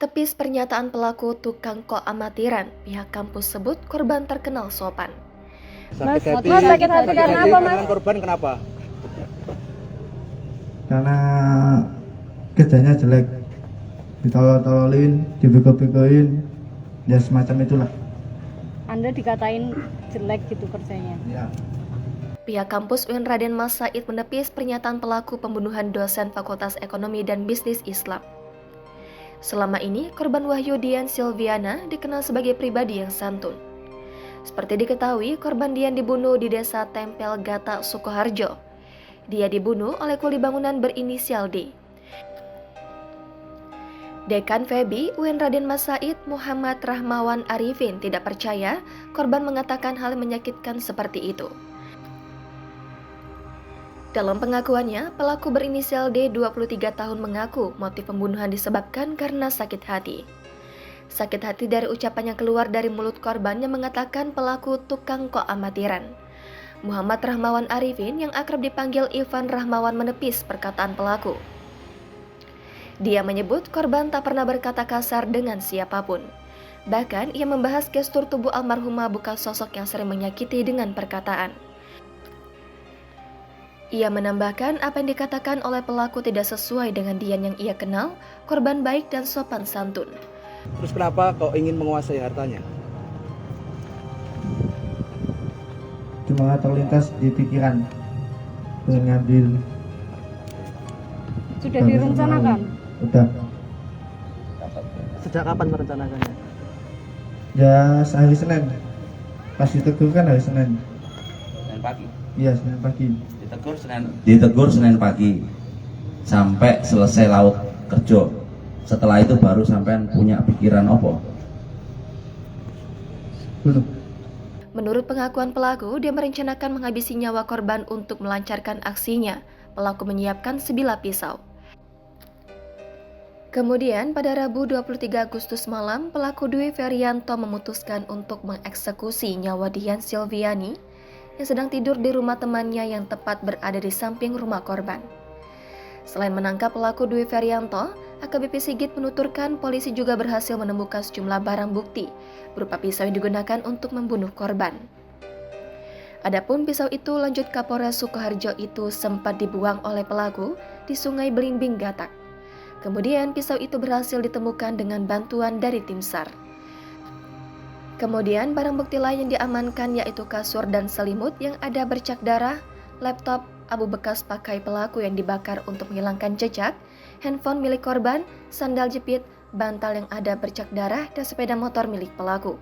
Tepis pernyataan pelaku tukang kok amatiran, pihak kampus sebut korban terkenal sopan. Sakit hati karena apa, Mas? Dengan korban kenapa? Karena kerjanya jelek, ditolol-tololin, dibego-begoin, ya semacam itulah. Anda dikatain jelek gitu kerjanya. Ya. Pihak kampus UIN Raden Mas Said menepis pernyataan pelaku pembunuhan dosen Fakultas Ekonomi dan Bisnis Islam. Selama ini, korban Wahyu Dian Silviana dikenal sebagai pribadi yang santun. Seperti diketahui, korban Dian dibunuh di desa Tempel Gata, Sukoharjo. Dia dibunuh oleh kuli bangunan berinisial D. Dekan FEBI UIN Raden Mas Said Muhammad Rahmawan Arifin tidak percaya korban mengatakan hal menyakitkan seperti itu. Dalam pengakuannya, pelaku berinisial D 23 tahun mengaku motif pembunuhan disebabkan karena sakit hati. Sakit hati dari ucapan yang keluar dari mulut korban yang mengatakan pelaku tukang kok amatiran. Muhammad Rahmawan Arifin yang akrab dipanggil Ivan Rahmawan menepis perkataan pelaku. Dia menyebut korban tak pernah berkata kasar dengan siapapun. Bahkan ia membahas gestur tubuh almarhumah bukan sosok yang sering menyakiti dengan perkataan. Ia menambahkan apa yang dikatakan oleh pelaku tidak sesuai dengan Dian yang ia kenal, korban baik dan sopan santun. Terus kenapa kau ingin menguasai hartanya? Cuma terlintas di pikiran, pengen ngambil. Sudah direncanakan? Udah. Sejak kapan merencanakannya? Ya hari Senin. Pas ditegur kan hari Senin. Senin pagi. Iya, Senin pagi. Ditegur Senin pagi sampai selesai laut kerja. Setelah itu baru sampean punya pikiran apa? Belum. Menurut pengakuan pelaku, dia merencanakan menghabisi nyawa korban untuk melancarkan aksinya. Pelaku menyiapkan sebilah pisau. Kemudian pada Rabu 23 Agustus malam, pelaku Dwi Ferianto memutuskan untuk mengeksekusi nyawa Dian Silviani yang sedang tidur di rumah temannya yang tepat berada di samping rumah korban. Selain menangkap pelaku Dwi Ferianto, AKBP Sigit menuturkan polisi juga berhasil menemukan sejumlah barang bukti berupa pisau yang digunakan untuk membunuh korban. Adapun pisau itu lanjut Kapolres Sukoharjo itu sempat dibuang oleh pelaku di Sungai Belimbing Gatak. Kemudian pisau itu berhasil ditemukan dengan bantuan dari tim SAR. Kemudian barang bukti lain yang diamankan yaitu kasur dan selimut yang ada bercak darah, laptop, abu bekas pakai pelaku yang dibakar untuk menghilangkan jejak, handphone milik korban, sandal jepit, bantal yang ada bercak darah, dan sepeda motor milik pelaku.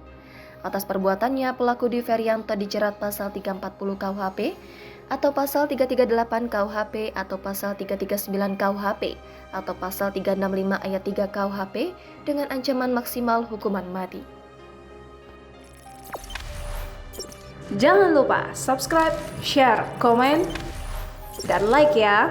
Atas perbuatannya, pelaku Dwi Ferianto dijerat pasal 340 KUHP atau pasal 338 KUHP atau pasal 339 KUHP atau pasal 365 ayat 3 KUHP dengan ancaman maksimal hukuman mati. Jangan lupa subscribe, share, komen, dan like ya!